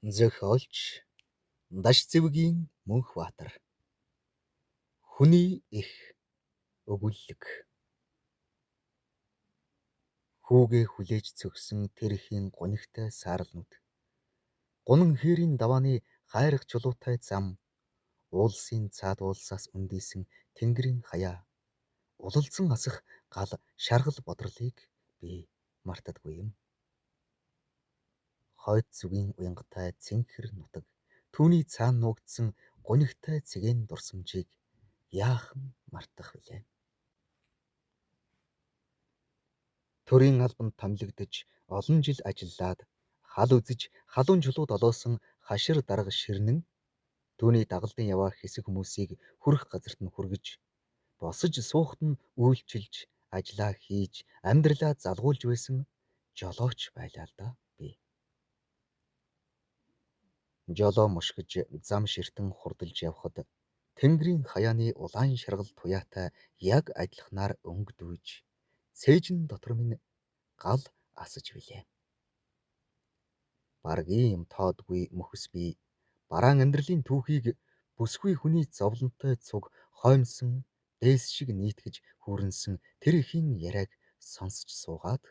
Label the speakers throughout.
Speaker 1: Зохиолч Даш зэвгийн Мөнх Баатар. Хүний их өгүүлэг. Хүүгээ хүлээж цөгсөн тэр ихийн гунигтай сааралнууд. Гунан хээрийн давааны хайрах чулуутай зам. Уулсын цаад уулсаас үндийсэн тэнгэрийн хаяа. Улалзан асах гал шаргал бодрлыг би мартадгүй юм. Хойд зүгийн уянгатай цэнхэр нутаг. Түүний цаана нуугдсан гунигтай цэгийн дурсамжийг яахан мартах вүлээ. Төрийн албанд томилогдож олон жил ажиллаад хал үзэж халуун чулууд олоосон хашир дарга ширнэн түүний дагалдан яваа хэсэг хүмүүсийг хүрэх газарт нь хүргэж босож суухт нь үйлчилж ажиллаа хийж амьдралаа залгуулж байсан жолооч байлаа л да би. Жолоо мушгиж зам ширтэн хурдалж явхад тэнгэрийн хаяаны улаан шаргал туяатай яг адилханаар өнгөдүйж цээжин дотор минь гал асаж билээ. Баргийн юм тоодгүй мөхс би бараан амьдралын түүхийг бүсгүй хүний зовлонтой цуг хоймсон дээс шиг нийтгэж хүүрэнсэн тэр ихийн яриаг сонсож суугаад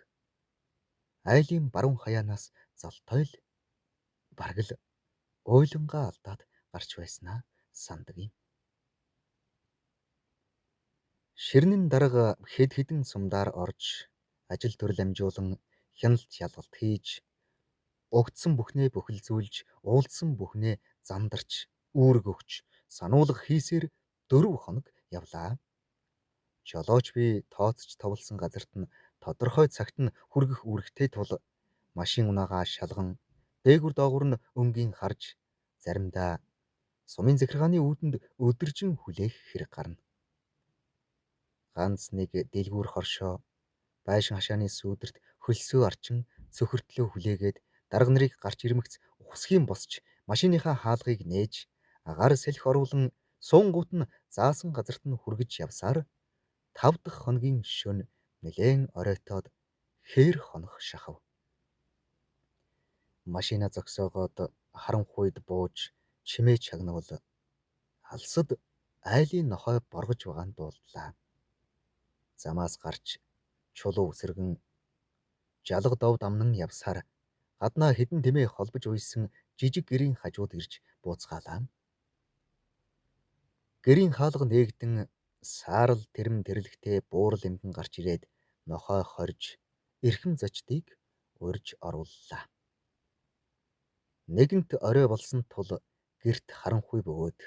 Speaker 1: айлын баруун хаяанаас золтой л бараг л ойлонгаа алдаад гарч байснаа сандаг юм. Ширнэн дарга хэд хэдэн сумдаар орж ажил төрөл амжуулан хяналт шалгалт хийж огдсон бүхнээ бөхөлзүүлж уулдсан бүхнээ зандарч үүрэг өгч сануулга хийсээр 4 хоног явлаа. Жолооч би тооцож товлсон газарт нь тодорхой цагт нь хүргэх үүрэгтэй тул машин унаагаа шалган дээгүр доогуур нь өнгийн харж заримдаа сумын захиргааны үүдэнд өдөржин хүлээх хэрэг гарна. Ганц нэг дэлгүүр хоршоо байшин хашааны сүүдэрт хөлсөө арчин цөхөртлөө хүлээгээд дарга нарыг гарч ирмэгц ухсхийн босч машиныхаа хаалгыг нээж агаар салхи оруулан суунгууд нь заасан газарт нь хүргэж явсаар 5 дахь хоногийн шөнө нэлээн оройтоод хээр хонох шахав. Машина зогсоогоод харанхуйд бууж чимээ чагнавал алсад айлын нохой боргож байгаа нь дуулдлаа. Замаас гарч чулуу үсэргэн жалга дов дамнан явсаар гаднаа хідэн тэмээ холбож уйсан жижиг гэрийн хажууд ирж бууцгаалаа. Гэрийн хаалга нээгдэн саарал тэрэм тэрлэгтэй буурал эмгэн гарч ирээд нохой хорж эрхэм зочдыг урьж орууллаа. Нэгэнт орой болсон тул гэрт харанхуй бөгөөд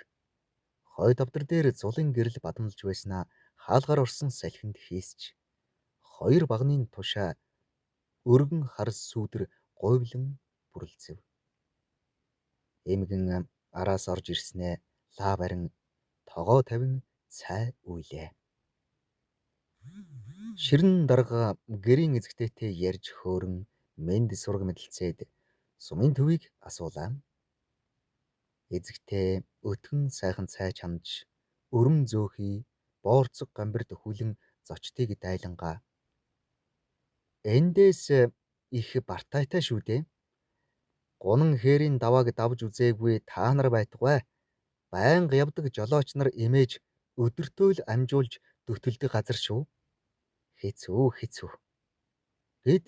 Speaker 1: хой давдар дээр зулын гэрэл бадамлж байснаа хаалгаар орсон салхинд хийсч 2 багны тушаа өргөн харс сүүдэр гуйвлан бүрэлзэв. Эмгэн араас орж ирснээ лаа барин тогоо тавин цай уйлээ. Ширнэн дарга гэрийн эзэгтэйтэй ярьж хөөрөн мэнд сураг мэдлцээд сумын төвийг асуулаа. Эзэгтэй өтгөн сайхан цай чанаж өрөм зөөхий боорцог гамбирд хүлэн зочдыг дайлангаа. Эндээс их бартайтай шүү дээ. Гунан хээрийн давааг давж үзээгүй та нар байтугай. Байнга явдаг жолооч нар имээж өдөртөө л амжуулж дөтөлдөг газар шүү. Хэцүү. Гэд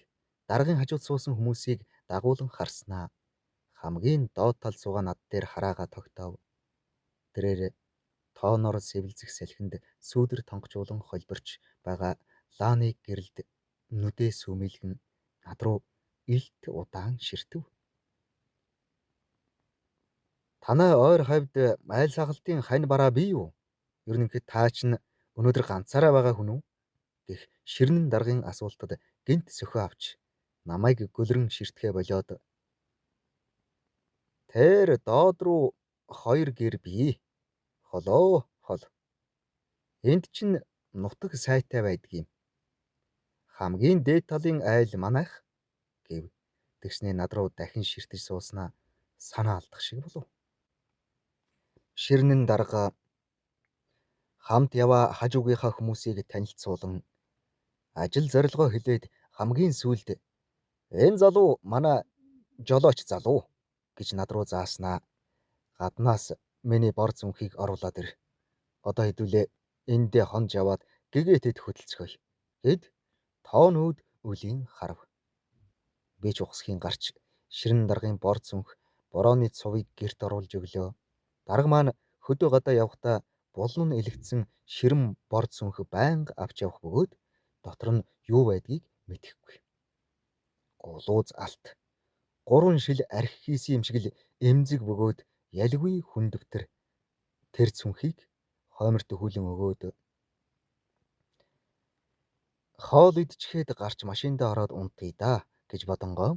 Speaker 1: даргын хажууд суусан хүмүүсийг дагуулan харснаа. Хамгийн доод тал суугаа над дээр хараага тогтоов. Тэрээр тооноор сэвэлзэх салхинд сүүдэр тонгочуулан холбирч байгаа лааны гэрэлд нүдээ сүмэлгэн над руу илт удаан ширтэв. Танай ойр хавьд айл сахалтын хань бараа бий юу? Ерөнхийд таа чинь өнөөдөр ганцаараа байгаа хүн үү? Гэх ширнэн даргын асуултад гинт сөхөө авч намайг гөлрөн ширтгэ болоод тэр доод руу 2 гэр бий. Холоо хол. Энд чинь нутаг сайтай байдгийм. Хамгийн дээд талын айл манайх гэв. Тэгснээ над руу дахин ширтэж сууснаа санаа алдах шиг болов. Ширнэн дарга хамт яваа хажуугийнхаа хүмүүсийг танилцуулан ажил зорилгоо хэлээд хамгийн сүүлд энэ залуу манай жолооч залуу. гэж над руу зааснаа. Гаднаас миний бор зүнхийг оруулаад ир. Одоо хэдүүлээ эндээ хонж яваад гэгээтэд хөдөлцгөөе. Гэд тоонууд үлийн харав. Би ч ухсхийн гарч ширэн даргын бор зүнх борооны цувыг герт оруулж өглөө. Дарга маань хөдөө гадаа явахдаа булан нь элэгдсэн ширэн бор зүнх байнга авч явах бөгөөд дотор нь юу байдгийг мэдэхгүй. Гулууз алт. 3 шил архи хийсэн юм шиг л эмзэг бөгөөд ялгүй хүндвтэр тэр цүнхийг хойморт хүлэн өгөөд хоол идчихэд гарч машиндаа ороод унтъя да гэж бодонгоо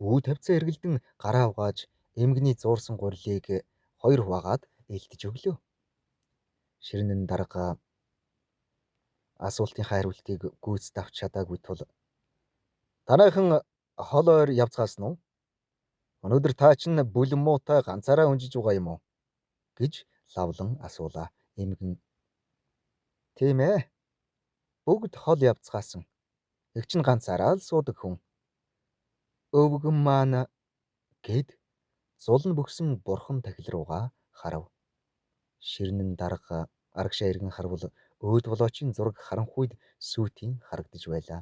Speaker 1: үү тавцаа эргэлдэн гараа угааж эмгний зуурсан гурилыг 2 хуваагаад элдэж өглөө. Ширнэн дарга асуултынхаа хариултыг гүйцэд авч чадаагүй тул танайхан хол ойр явцгаасан уу? Өнөөдөр та чинь бүлэн муутай ганцаараа унжиж байгаа юм уу? Гэж лавлан асуулаа. Эмгэн тийм ээ. Бүгд хол явцгаасан. Их чинь ганцаараа л суудаг хүн. Өвгөн маань гэд зулн бөксөн бурхан тахил руугаа харав. Ширнэн дарга арагшаа иргэн харвал өөд болоочийн зураг харанхуйд сүйтийн харагдаж байлаа.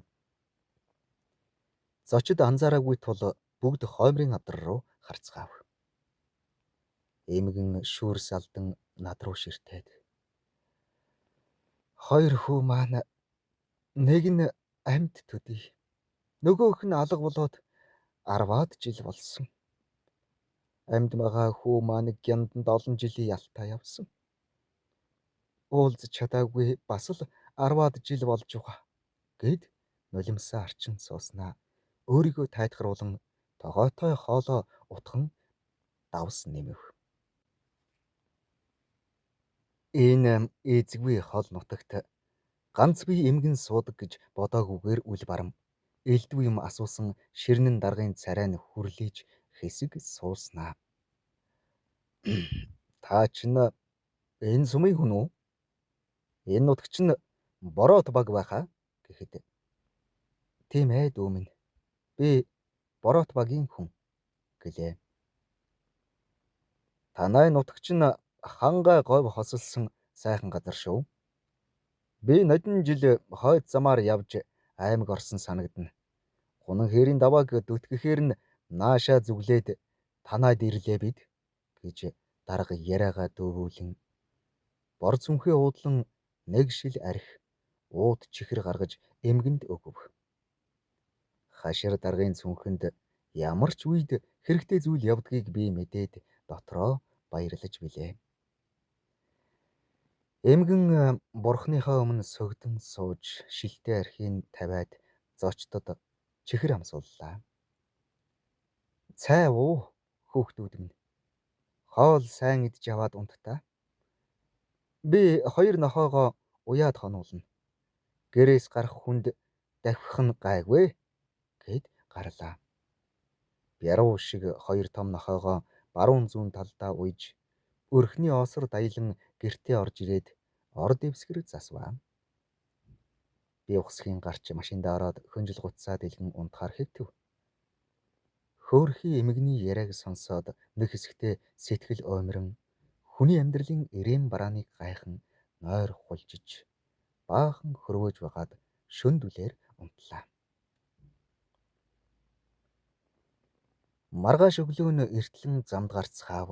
Speaker 1: Зочид анзаараагүй тул бүгд хоймрын авдар руу харцгаав. Эмгэн шүүрс алдан над руу ширтээд. 2 хүү маань нэг нь амьд төдий. Нөгөөх нь алга болоод 10-аад жил болсон. Амьд байгаа хүү маань гянданд олон жилийн ялтаа явсан. Уулзч чадаагүй бас л 10-аад жил болж байгаа. Гэд нулимсаа арчин сууснаа. Өөрийгөө тайтгаруулан тогоотой хоолоо утхан давс нэмэв. Энэ эзгүй хол нутагт ганц би эмгэн суудаг гэж бодоагүйгээр үл барам элдв юм асуусан ширнэн даргын царай нь хүрлээж хэсэг сууснаа. Та чинь энэ сумын хүн үү? Энэ нутагч нь Бороот баг байхаа гэхэд тийм ээ дүү минь. Би Бороот багийн хүн гэлээ. Танай нутагч нь хангай говь хосолсон сайхан газар шүү. Би нодин жил хойд замаар явж аймаг орсон санагдана. Гунан хээрийн давааг дүтгэхээр нь наашаа зүглээд танайд ирлээ бид гэж дарга яриагаа дүүгүүлэн бор зүнхээ уудлан нэг шил архи ууд чихэр гаргаж эмгэнд өгөв. Хашир даргын цүнхэнд ямар ч үед хэрэгтэй зүйл явдгийг би мэдээд дотроо баярлаж билээ. Эмгэн бурхныхаа өмнө согдон сууж шилтэй архийг тавиад зочдод чихэр амсууллаа. Цай уу хүүхдүүд минь. Хоол сайн идж аваад унттаа. Би 2 нохоогоо уяад хонуулна. Гэрээс гарах хүнд давхих нь гайгүй гэд гарлаа. Бяруу шиг 2 том нохоогоо баруун зүүн талдаа уйж өрхний осор даялан гэртээ орж ирээд ор дэвсгэр засваа. Би ухсхийн гарч машиндаа ороод хөнжил гуцсаа дэлгэн унтахаар хэвтэв. Хөөрхий эмгний яриаг сонсоод нэг хэсэгтээ сэтгэл оймрон хүний амьдралын эрээн барааныг гайхан нойр хулжиж баахан хөрвөөж байгаад шөнд үлээр унтлаа. Маргааш өглөө нь эртлэн замд гарцгаав.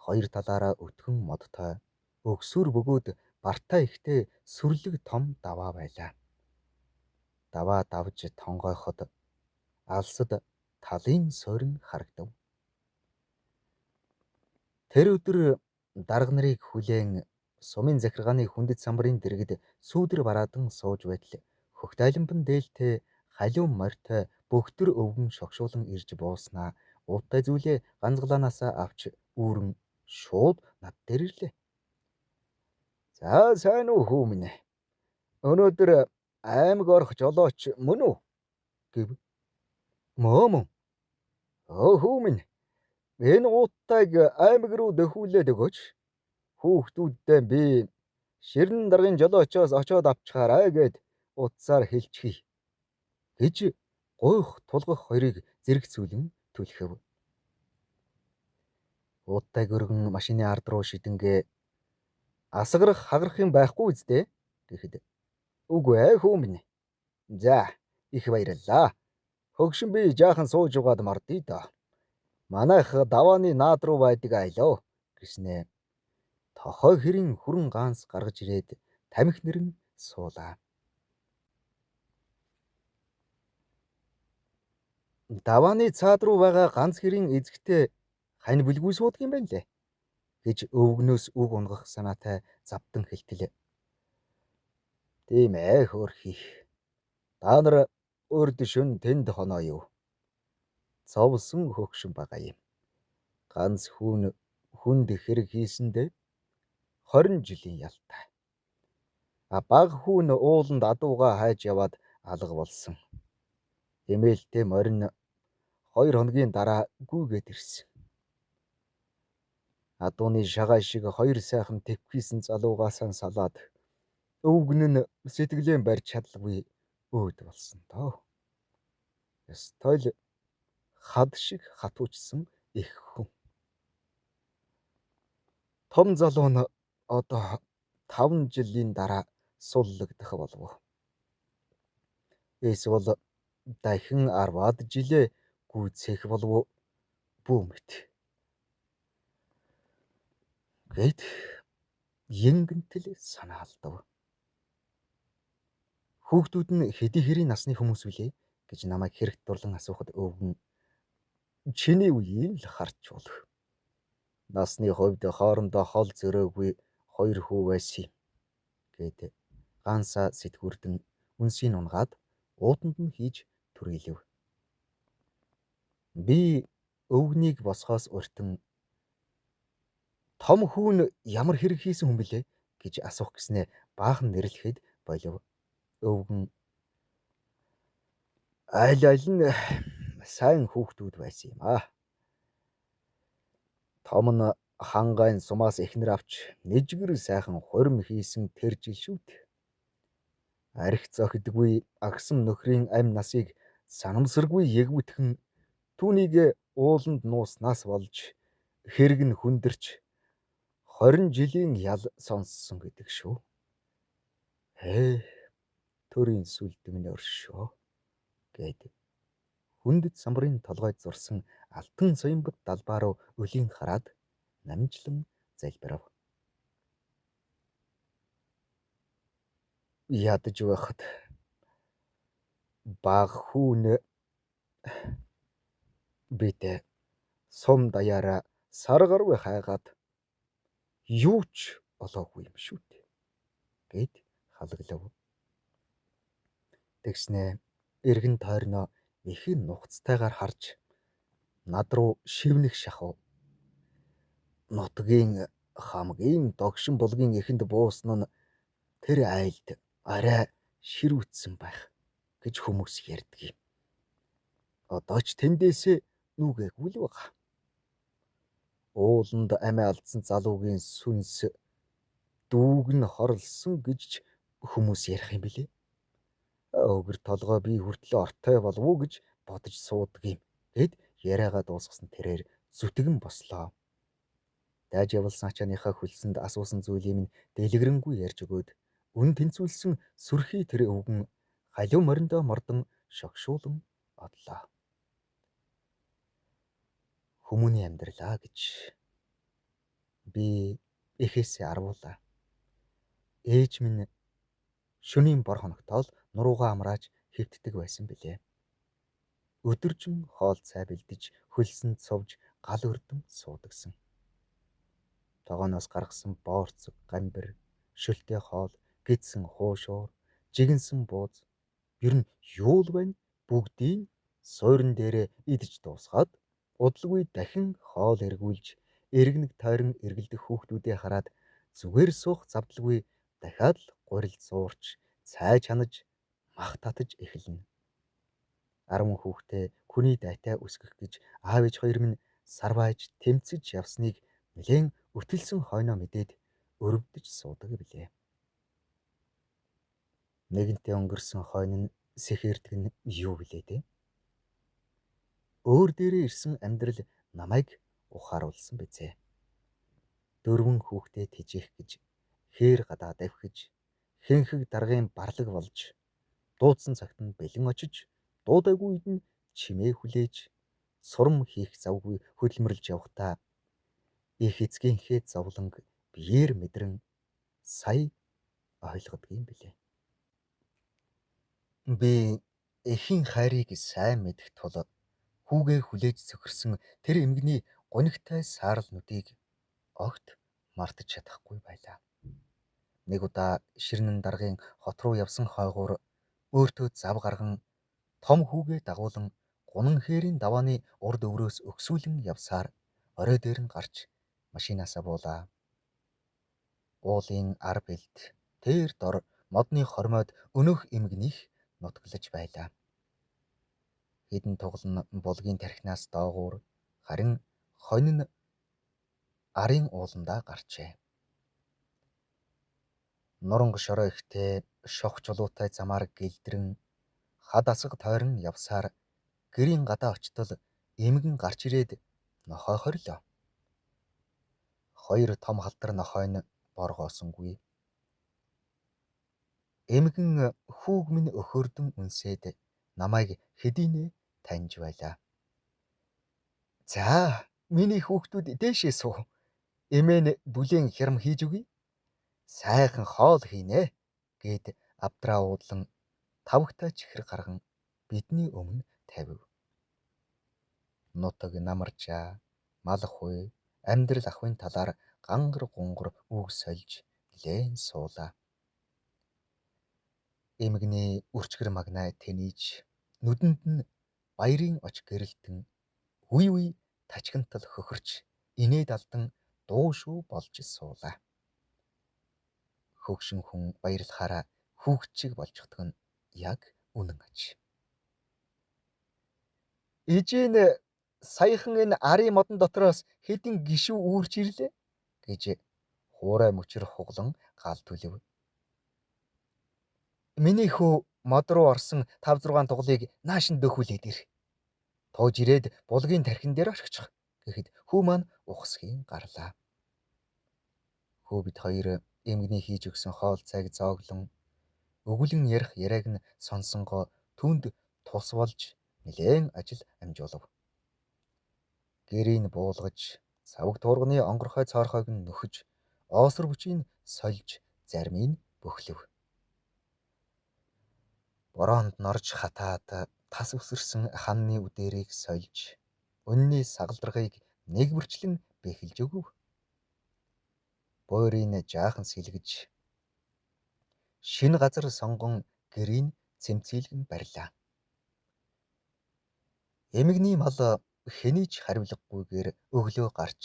Speaker 1: 2 талаараа өтгөн модтой өгсүр бөгөөд бартай ихтэй сүрлэг том даваа байлаа. Даваа давж тонгойход алсад талын сорин харагдав. Тэр өдөр дарга нарыг хүлээн сумын захиргааны хүндэт самбарын дэргэд сүүдэр бараадан сууж байтал хөхтайланбан дээлтэй халиун морьтой бөхтөр өвгөн шогшуулан ирж бууснаа ууттай зүйлээ ганцгалаанаасаа авч үүрэн шууд над дээр ирлээ. За сайн уу хүү минь. Өнөөдөр аймаг орох жолооч мөн үү? Гэв. Мөн. Хүү минь. Энэ уутайг аймаг руу дөхүүлээд өгөөч. Хүүхдүүдтэй би ширнэн даргын жолоочоос очоод авчихаарай гэд утсаар хэлчихье гэж гуйх тулгах хоёрыг зэрэгцүүлэн түлхэв. Уудтай гөргөн машины ард руу шидэнгээ асгарах хагарах юм байхгүй үсттэй гэхэд үгүй ээ хүү минь. За их баярлалаа. Хөгшин би жаахан сууж угаад мардъя да. Манайх давааны наад руу байдаг айлоо гэснэ. Тохой хэрийн хүрэн ганц гаргаж ирээд тамхи нэрэн суулаа. Давааны цаад руу байгаа ганц хэрийн эзэгтэй хань бүлгүй суудаг юм байна лээ гэж өвгнөөс үг унгах санаатай завдан хэлтэлээ. Тийм ээ хөөрхий. Та нар урд шөнө тэнд хоноо юу? Зовсон хөгшин байгаа юм. Ганц хүнд хэрэг хийсэндээ 20 жилийн ялтай. Баг хүүн ууланд адууга хайж яваад алга болсон. Эмээлтэй морин 2 хоногийн дараа гүйгээд ирсэн. Адууны шагаай шиг 2 сайхан тэвхийсэн залуугаасаа салаад өвгөн нь сэтгэлэн барьж чадлагүй өөд болсон доо. Ёстой л хад шиг хатуучсан их хүн. Том залуу нь одоо 5 жилийн дараа суллагдах болов. Эсвэл дахин 10-аад жилээ гүйцэх болов бүү мэт. Гэт янгэнтэл санаалдав. Хүүхдүүд нь хэдий хэрийн насны хүмүүс үлээ гэж намайг хэрэгт дурлан асуухад өвгөн чиний үеийг л харж болох. Насны хувьд хоорондоо хол зөрөөгүй 2 хүү байсан юм гэд ганцаа сэтгүүрдэн үнсийг унгаад ууданд нь хийж түрээлэв. Би өвгнийг босхоос уртан том хүүн ямар хэрэг хийсэн хүн бэлээ гэж асуух гэснээ баахан нэрлэхэд болов. Өвгөн аль нь сайн хүүхдүүд байсан юм аа. Том нь хангайн сумаас эхнэр авч нэжгэр сайхан хурим хийсэн тэр жил шүү дээ. Арх зохидгүй агсам нөхрийн амь насыг санамсаргүй ягвитхэн түүнийг ууланд нууснаас болж хэрэг нь хүндэрч 20 жилийн ял сонссон гэдэг шүү. Төрийн сүлдмэн өршөө гэд хүндэт самбарын толгойд зурсан алтан соёмбот далбаа руу өлийн хараад намжлан залбирав. Ядаж байхад баг хүүн бид сум даяараа саргаргүй хайгаад юу ч олоогүй юм шүү дээ гэд халаглав. Тэгснэ эргэн тойрноо ихэн нухацтайгаар харж над руу шивнэх шахав. Нутгийн хамгийн догшин булгийн эхэнд буусан нь тэр айлд арай ширүүцсэн байх гэж хүмүүс ярьдаг юм. Одоо ч тэндээсээ нүгээгүй л байгаа. Ууланд амиа алдсан залуугийн сүнс дүүг нь хорлсон гэж хүмүүс ярих юм билээ. Өгөр толгой би хүртлээ ортой болов уу гэж бодож суудаг юм. Гэд яриагаа дуусгасан тэрээр зүтгэн бослоо. Дайж явуулсан ачааныхаа хөлсөнд асуусан зүйлийг минь дэлгэрэнгүй ярьж өгөөд үн тэнцвүүлсэн сүрхий тэр өвгөн халиу мориндоо мордон шогшуулан одлоо. Хүмүүний амьдралаа гэж би эхээсээ арвуулаа. Ээж минь шөнийн бор хоногтол нуруугаа амрааж хэвтдэг байсан билээ. Өдөржин хоол цай бэлдэж хөлсөнд сувж гал өрдөн суудагсан. Тогооноос гаргасан боорцог гамбир, шөлтэй хоол, гидсэн хуушуур, жигэнсэн бууз ер нь юу л байна бүгдийг суурин дээрээ идэж дуусгаад удалгүй дахин хоол эргүүлж эргэнэг тойрон эргэлдэх хүүхдүүдээ хараад зүгээр суух завдалгүй дахиад л гурил зуурч цай чанаж мах татаж эхэлнэ. 10 хүүхдээ хүний дайтай өсгөх гэж аав ээж хоёр минь сарвайж тэмцэж явсныг нэлээн өтөлсөн хойноо мэдээд өрөвдөж суудаг билээ. Нэгэнтээ өнгөрсөн хойно нь сэхэрдэг нь юу билээ дээ? Өөр дээрээ ирсэн амьдрал намайг ухааруулсан бизээ. 4 хүүхдэд хижээх гэж хээр гадаа давхиж хэнхэг даргын барлаг болж дуудсан цагт нь бэлэн очиж дуудаагүй үед нь чимээ хүлээж сурам хийх завгүй хөдөлмөрлж явхдаа их эцгийнхээ зовлонг биеэр мэдрэн сая ойлгодгийн билээ. Би эхийн хайрыг сайн мэдэх тул хүүгээ хүлээж зөвхөрсөн тэр эмгний гонигтай саарл нүдийг огт мартаж чадахгүй байлаа. Нэг удаа Ширнэн даргын хот руу явсан хойгуур өөртөө зав гарган том хүүгээ дагуулan гунан хээрийн давааны урд өврөөс өгсүүлэн явсаар орой дээр нь гарч машинаасаа буулаа. Уулын ар бэлд тэр дор модны хормойд өнөөх эмгэнийх нутглаж байлаа. Хэдэн тоглон булгийн тархинаас доогуур харин хонь нь арын ууландаа гарчээ. Нуранг шороо ихтэй шох чулуутай замаар гэлдрэн хад асга тойрон явсаар гэрийн гадаа очтол эмгэн гарч ирээд нохой хорилоо. Хоёр том халдар нохой нь боргоосонгүй. Эмгэн хүүг минь өхөрдөн үнсээд намайг хэдийнэ таньж байлаа. За, миний хүүхдүүд дээшээ суу. Эмээ нь бүлээн хярам хийж өгье. Сайхан хоол хийнэ гэд авдраа уудлан тавхтай чихэр гарган бидний өмнө тавив. Нутаг намаржаа, малхуй, амьдрал ахуйн талаар гангар гунгар үг сольж лээн суулаа. Эмгний үрчгэр магнай тэнийж нүдэнд нь баярын оч гэрэлтэн үе үе тачгантал хөхөрч инээд алдан дуу шүү болж суулаа. Хөгшин хүн баярлахаараа хүүхэд шиг болчихдог нь яг үнэн аж. Ижийн саяхан энэ арын модон дотроос хэдин гişүү үүрч ирлээ гэж хуурай мөчөр хуглан гал төлөв. Миний хүү мод руу орсон 5-6 тугалыг нааш нь дөхүүлээд ир. Тууж ирээд булгийн тархин дээр орхичих гэхэд хүү маань ухсхийн гарлаа. Хүү бид хоёр эмгний хийж өгсөн хоол цайг зооглон өгүүлэн ярих яриаг нь сонсонгоо түнд тус болж нэлээн ажил амжуулав. Гэрийг буулгаж, савг туурганы онгорхой цоорхойг нь нөхөж, оосор бүчийг сольж, зармийг бөхлөв. Бороонд норж хатаад тас өсөрсөн ханны үдэрийг сольж, өнний сагалдрагыг нэгвэрчлэн бэхэлж өгөв. Буурийг жаахан сэлгэж, шинэ газар сонгон гэрийг цэмцээлгэн барьлаа. Эмгний мал хэний ч хариулгагүйгээр өглөө гарч,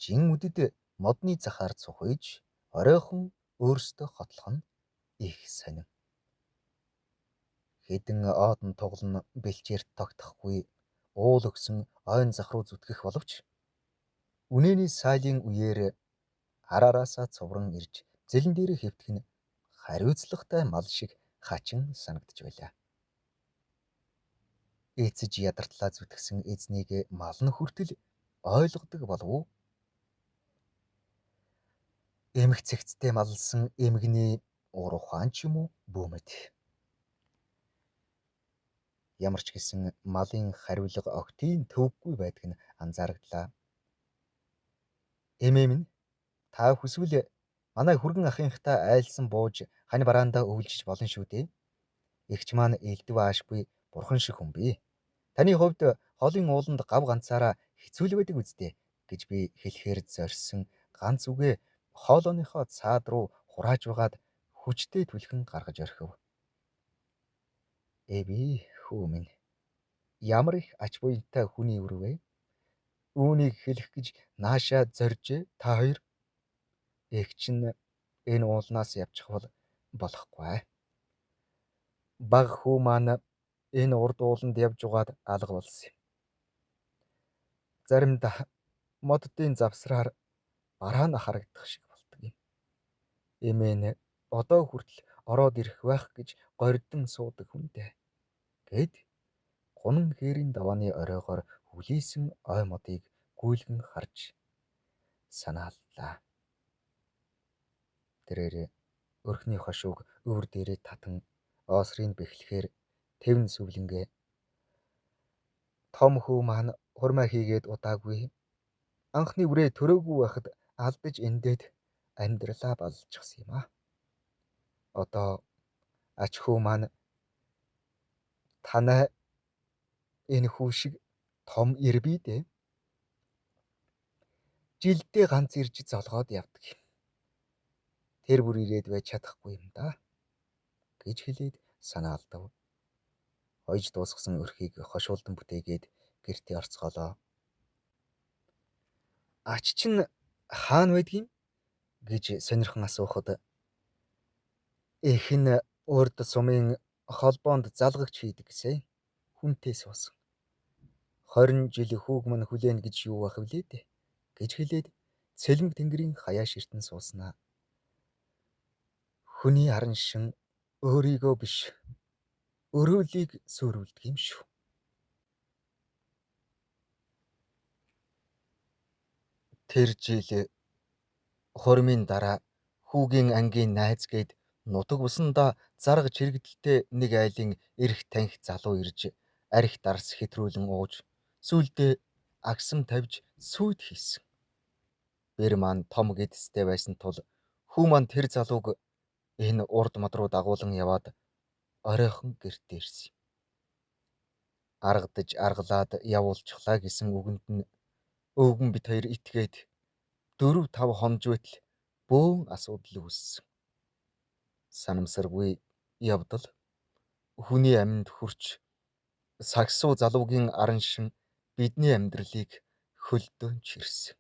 Speaker 1: жин үдэд модны захаар цухиж, оройхон өөрсдөө хотлох нь их сонин. Хэдэн оодон тоглон бэлчээр тогтохгүй уул өгсөн ойн зах руу зүтгэх боловч үнэний сайлын үеэр араараасаа цувран ирж зэлэн дээр хэвтэх нь хариуцлагатай мал шиг хачин санагдж байлаа. Эцэж ядартлаа зүтгсэн эзнийг мал нь хүртэл ойлгодог болов уу? Эмх цэгцтэй маллсан эмгний уур ухаан ч юм уу бүүмэд. Ямар ч гэсэн малын хариулга огтын төвөггүй байдг нь анзаарагдлаа. Эмээ минь та хүсвэл манай хүргэн ахынхтай айлсан бууж хань бараандаа өвлжиж болно шүү дээ. Эгч маань элдв аашгүй бурхан шиг хүн бий. Таны хувьд холын ууланд гав ганцаараа хэцүү байдаг үсттэй гэж би хэлэхээр зорьсон ганц үгээ хоолойныхоо цаад руу хурааж байгаад хүчтэй түлхэн гаргаж орхив. Эби хүү минь ямар их ач буянтай хүний үрвэ? Үүнийг хэлэх гэж наашаа зорж та хоёр эгч нь энэ уулнаас явчих болохгүй. Баг хүү маань энэ урд ууланд явж угаад алга болсон юм. Заримдаа моддын завсраар бараа нь харагдах шиг болдог юм. Эмээ нь одоо хүртэл ороод ирэх байх гэж гордон суудаг хүнтэй. Гэд гунан хээрийн давааны оройгоор хүлээсэн ой модыг гүйлгэн харж санааллаа. Тэрээр өрхний хошууг өвөр дээрээ татан оосрыг бэхлэхээр тэвн сүвлэнгээ том хүү маань хурмаа хийгээд удаагүй анхны үрээ төрөөгүй байхад алдаж эндээд амьдралаа балжчихсан юм а. Одоо ач хүү маань танай энэ хүү шиг том ирбий дээ. Жилдээ ганц ирж золгоод явдаг юм. Тэр бүр ирээд байж чадахгүй юм да гэж хэлээд санаалдав. Хойж дуусгасан өрхийг хошуулдан бүтээгээд гэртээ орцгоолоо. Ач чинь хаана байдгийг гэж сонирхон асуухад их нь урд сумын холбоонд залгагч хийдэг гэсэн хүнтэй суусан. 20 жил хүүг мань хүлээн гэж юу байх вүлээ дээ гэж хэлээд цэлмэг тэнгэрийн хаяа ширтэн сууснаа. Хүний харан шин өөрийгөө биш өрөөлийг сүрүүлдэг юм шүү. Тэр жил хормын дараа хүүгийн ангийн найз гээд нутаг усандаа зарга чирэгдэлтэй нэг айлын эрх танхи залуу ирж арх дарс хэтрүүлэн ууж сүүлдээ агсам тавьж сүйд хийсэн. Бэр маань том гэдэстэй байсан тул хүү маань тэр залууг энэ урд мод руу дагуулan яваад оройхон гэртээ ирсэн. Аргадаж аргалаад явуулчихлаа гэсэн үгэнд нь өвгөн бит хоёр итгээд 4-5 хонж байтал бөөн асуудал үүссэн. Санамсаргүй явдал хүний амьд хүрч сагсуу залуугийн аран шин бидний амьдралыг хөлдөөн чирсэн.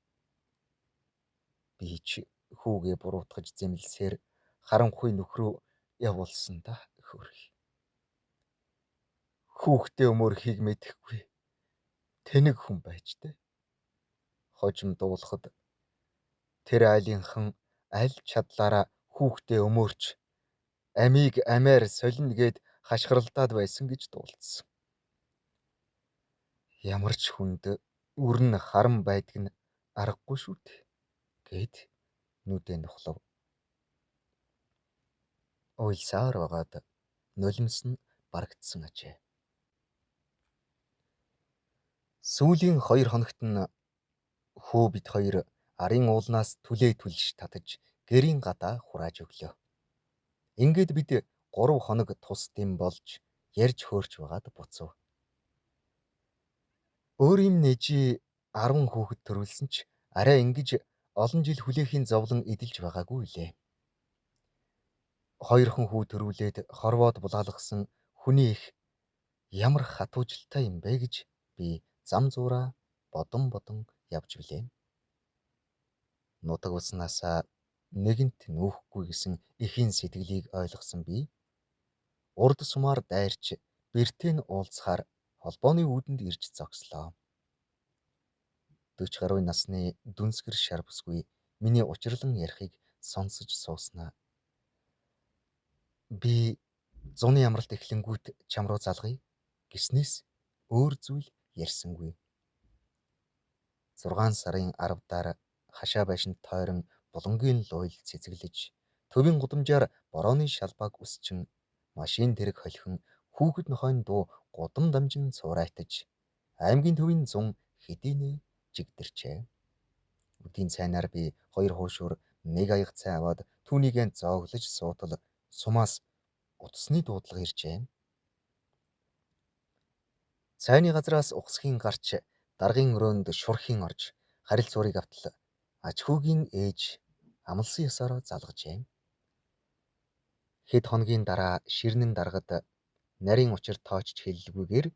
Speaker 1: Би ч хүүгээ буруутгаж зэмлсээр харанхуй нөхрөө явуулсан да хөрх. Хүүхдээ өмөрхийг мэдэхгүй тэнэг хүн байж дээ. Хожим дуулахад тэр айлынхан аль чадлаараа хүүхдээ өмөрч амийг амиар солино гэд хашгиралдаад байсан гэж дуулсан. Ямар ч хүнд үрн харан байдаг нь аргагүй шүү дээ гэд нүдээ нухлав. Уйлсаар байгаад нулимс нь барагдсан ажээ. Сүүлийн 2 хоногт нь хүү бит хоёр арын уулнаас түлээ түлж татаж гэрийн гадаа хурааж өглөө. Ингээд бид 3 хоног тус дэм болж ярьж хөөрч байгаад буцав. Өөрийн нээжи 10 хүүхэд төрүүлсэн ч арай ингэж олон жил хүлээхийн зовлон эдэлж байгаагүй лээ. 2хан хүү төрүүлээд хорвоод булаалгасан хүний их ямар хатуужилтай юм бэ гэж би зам зуураа бодон явж билээ. Нутаг уснасаа нэгэнт нүүхгүй гэсэн эхийн сэтгэлийг ойлгосон би урд сумаар дайрч бэртэн уулзахаар холбооны үүдэнд ирж зогслоо. 40 гаруй насны дүнсгэр шар бүсгүй миний учирлан ярихыг сонсож сууснаа. Би зуны амралт эхлэнгүүт чам руу залгая гэснээс өөр зүйл ярьсангүй. 6 сарын 10-даар хашаа байшинд тойрон булангийн луйл цэцэглэж төвийн гудамжаар борооны шалбааг үсчин машин тэрэг холихон хүүхэд нохойн дуу гудам дамжин цуурайтаж аймгийн төвийн 100 хэдийнэ жигдэрчээ. Үдийн цайнаар би 2 хуушуур нэг аяг цай аваад түүнийгээ зооглож суутал сумаас утасны дуудлага иржээ. Цайны газраас ухсхийн гарч даргын өрөөнд шурхийн орж харил цуурыг автал ач хүүгийн ээж амлсан ёсоор залгажээ. Хэд хоногийн дараа ширнэн даргад нарийн учир тоочч хэллэгүйгээр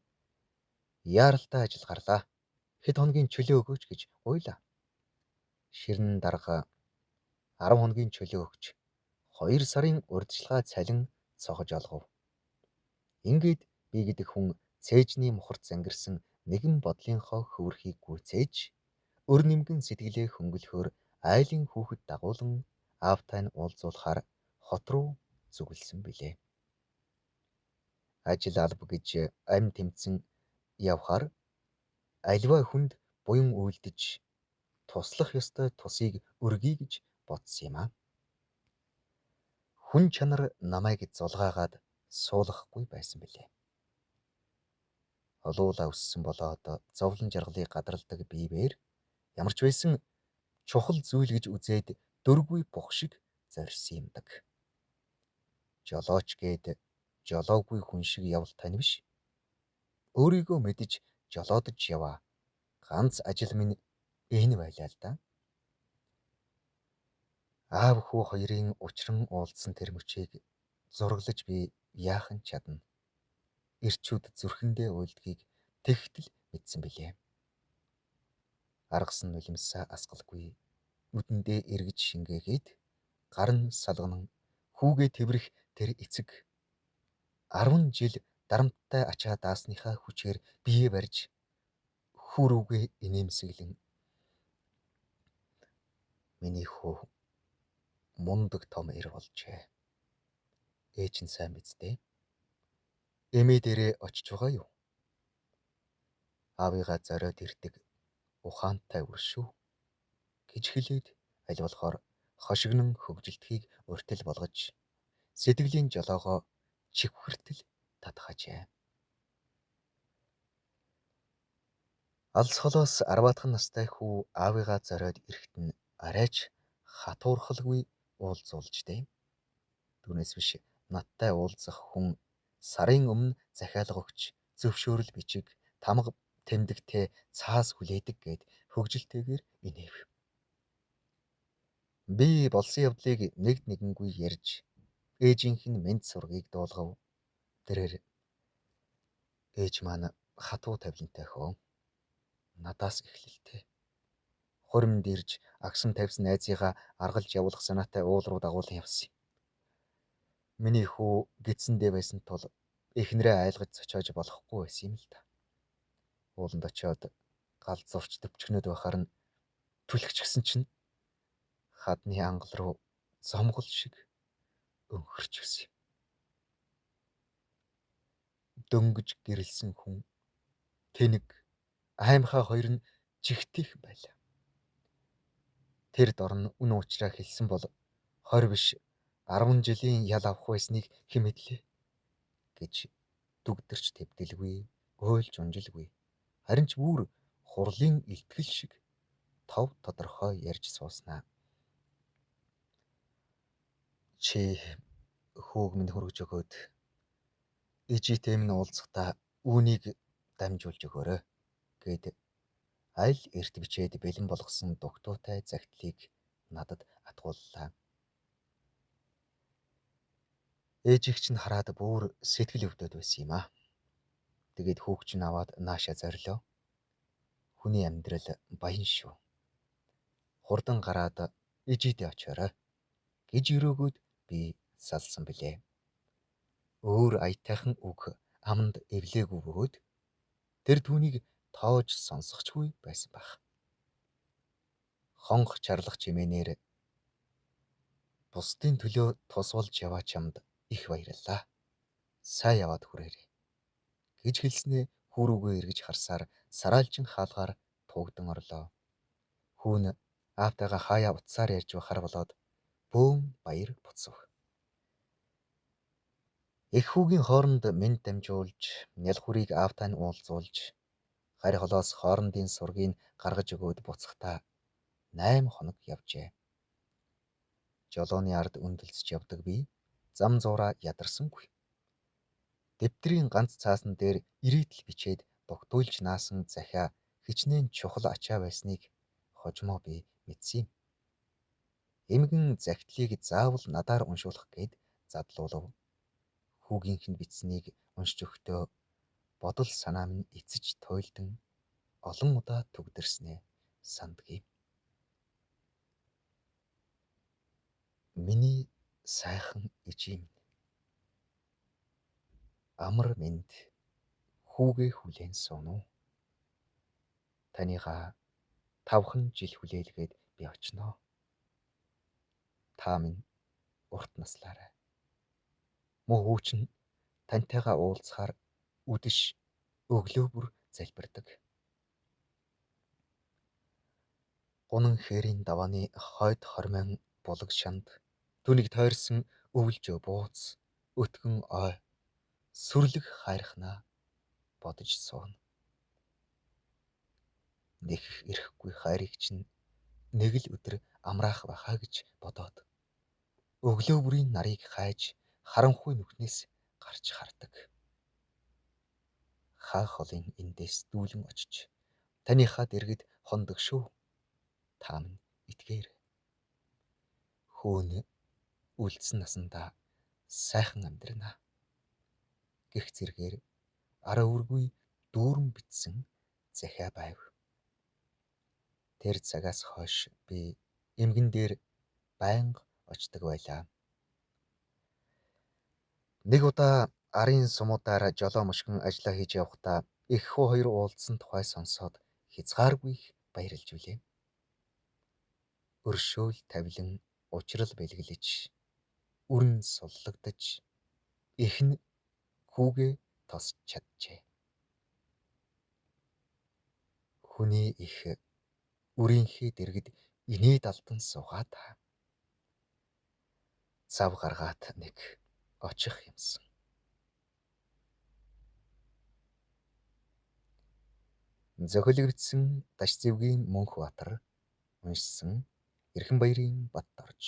Speaker 1: яаралтай ажил гарлаа. Хэд хоногийн чөлөө өгөөч гэж уйлаа. Ширнэн дарга 10 хоногийн чөлөө өгч 2 сарын урьдчилгаа цалин цохож олгов. Ингээд би гэдэг хүн цээжний мухарт зангирсан нэгэн бодлынхоо хөвөрхийг гүйцээж өр нимгэн сэтгэлээ хөнгөлөхөөр айлын хүүхэд дагуулan аавтай нь уулзуулахаар хот руу зүгэлсэн билээ. Ажил алба гэж амь тэмцэн явхаар аливаа хүнд буян үйлдэж туслах ёстой тусыг өргөе гэж бодсон юм аа. Хүн чанар намайг зулгаагаад суулгахгүй байсан билээ. Олуулаа өссөн болоод зовлон жаргалыг гадарладаг биевэр ямар ч байсан чухал зүйл гэж үзээд дөрвгүй бух шиг зорьсон юмдаг. Жолооч гээд жолоогүй хүн шиг явал тань биш. Өөрийгөө мэдэж жолоодож яваа. Ганц ажил минь энэ байлаа л да. Аав хүү хоёрын учран уулзсан тэр мөчийг зураглаж би яахан чадна. Ирчүүд зүрхэндээ уйлдгийг тэгтэл мэдсэн билээ. Аргасан нулимсаа асгалгүй нүдэндээ эргэж шингээгээд гар нь салганан хүүгээ тэврэх тэр эцэг 10 жил дарамттай ачаа даасныхаа хүчээр бие барьж хүүрүүгээ инээмсэглэн миний хүү мундаг том эр болжээ. Ээж нь сайн биз дээ. Эмээ дээрээ очиж байгаа юу? Аавыгаа зориод ирдэг ухаантай үр шүү гэж хэлээд аль болохоор хошигнон хөгжилтгийг уртил болгож сэтгэлийн жолоогоо чихвэртэл татхажээ. Алс холоос 10-аад настай хүү аавыгаа зориод ирэхэд нь арайч хатуурхалгүй уулзуулж дээ. Түүнээс биш надтай уулзах хүн сарын өмнө захиалга өгч зөвшөөрөл бичиг тамга тэмдэгтээ цаас хүлээдэг гэд хөгжилтэйгээр инээв. Би болсон явдлыг нэгэнгүй ярьж ээжийнх нь мэд сургийг дуулгав. Тэрээр ээж маань хатуу тавилантай хөө. Надаас эхлэлтэй. Хуримд ирж агсан тавьсан найзыгаа аргалж явуулах санаатай уул руу дагуулan явсан. Миний хүү гидсэндээ байсан тул эхнэрээ айлгаж зочоож болохгүй байсан юм л да. Ууланд очиод гал зурч дэвчгнөд байхаар нь түлхчихсэн чинь хадны ангал руу зомгол шиг өнхөрч өгсөн. Дөнгөж гэрэлсэн хүн тэнэг аймхаа хоёр нь жигтэйхэн байлаа. Тэр дорн үн уучраа хэлсэн бол 20 биш 10 жилийн ял авах байсныг хэн мэдлээ гэж дүгдэрч төвдөлгүй, ойлж унжилгүй. Харин ч бүр хурлын илтгэл шиг тов тодорхой ярьж сууснаа. Чи хүүг минь хөргөж өгөөд ээжитэй минь уулзахдаа үүнийг дамжуулж өгөөрэй гэд аль эрт бичээд бэлэн болгосон дугтуутай загтлыг надад атгууллаа. Ээжийг чинь хараад бүр сэтгэл өвдөд байсан юм аа. Тэгээд хүүг чинь аваад наашаа зорилоо. Хүний амьдрал баян шүү. Хурдан гараад ээжидээ очоорой гэж өрөөгөөд би салсан билээ. Өөр аятайхан үг аманд эвлээгүй бөгөөд тэр түүнийг тоож сонсохчгүй байсан байх. Хонх чарлах чимээнээр бусдын төлөө тус болж яваа чамд их баярлалаа. Сайн яваад хүрээрэй гэж хэлснээ хүүрүүгээ эргэж харсаар сараалжин хаалгаар туугдан орлоо. Хүүн аавтайгаа хаяа утсаар ярьж байхаар болоод бөөн баяр буцав. Эх хүүгийн хооронд мэд дамжуулж, нял хүрийг аавтай нь уулзуулж, гарь холоос хоорондын сургийг гаргаж өгөөд буцахдаа 8 хоног явжээ. Жолооны ард өндөлсөж явдаг би зам зуураа ядарсангүй. Дэвтрийн ганц цаасан дээр ирээдл бичээд дугтуйлж наасан захиа хичнээн чухал ачаа байсныг хожмоо би мэдсэн юм. Эмгэн загтлыг заавал надаар уншуулах гээд задлуулав. Хүүгийнх нь бичсэнийг уншиж өгтөө бодол санаа минь эцэж туйлдан олон удаа төгдөрснээ сандгий. Миний сайхан ижим амар минь хүүгээ хүлээн суун уу? Таныгаа 5 жил хүлээлгээд би очноо. Та минь урт наслаарай. Муу хүү чинь таньтайгаа уулзахаар үдэш өглөө бүр залбирдаг. Гунан хээрийн давааны хойд хормойн булаг шанд түүнийг тойрсон өвөлжөө бууц өтгөн ой сүрлэг хайрхнаа бодож сууна. Нэг ирэхгүй хайрыг чинь нэг л өдөр амраах байхаа гэж бодоод өглөө бүрийн нарыг хайж харанхуй нүхнээс гарч хардаг. Хаа холын эндээс дүүлэн очиж таныхаа дэргэд хондог шүү. Та минь итгээр. Хөөн үлдсэн насандаа сайхан амьдрнаа. Гэх зэргээр араа үргүй дүүрэн битсэн захиа байв. Тэр цагаас хойш би эмгэн дээр байнга очдог байлаа. Нэг удаа арын сумуудаар жолоо мушгин ажиллаа хийж явахдаа эх хүү хоёр уулзсан тухай сонсоод хязгааргүй их баярлж билээ. Өршөөл тавилан учрал бэлгэлж үрэн суллагдаж их нь хүүгээ тосч чаджээ. Хүний их үрийнхээ дэргэд инээд алдан суугаад цав гаргаад нэг очих юмсан. Зохилогдсон Даш зэвгийн Мөнхбаатар уншсан Эрхэнбаярын Бат орж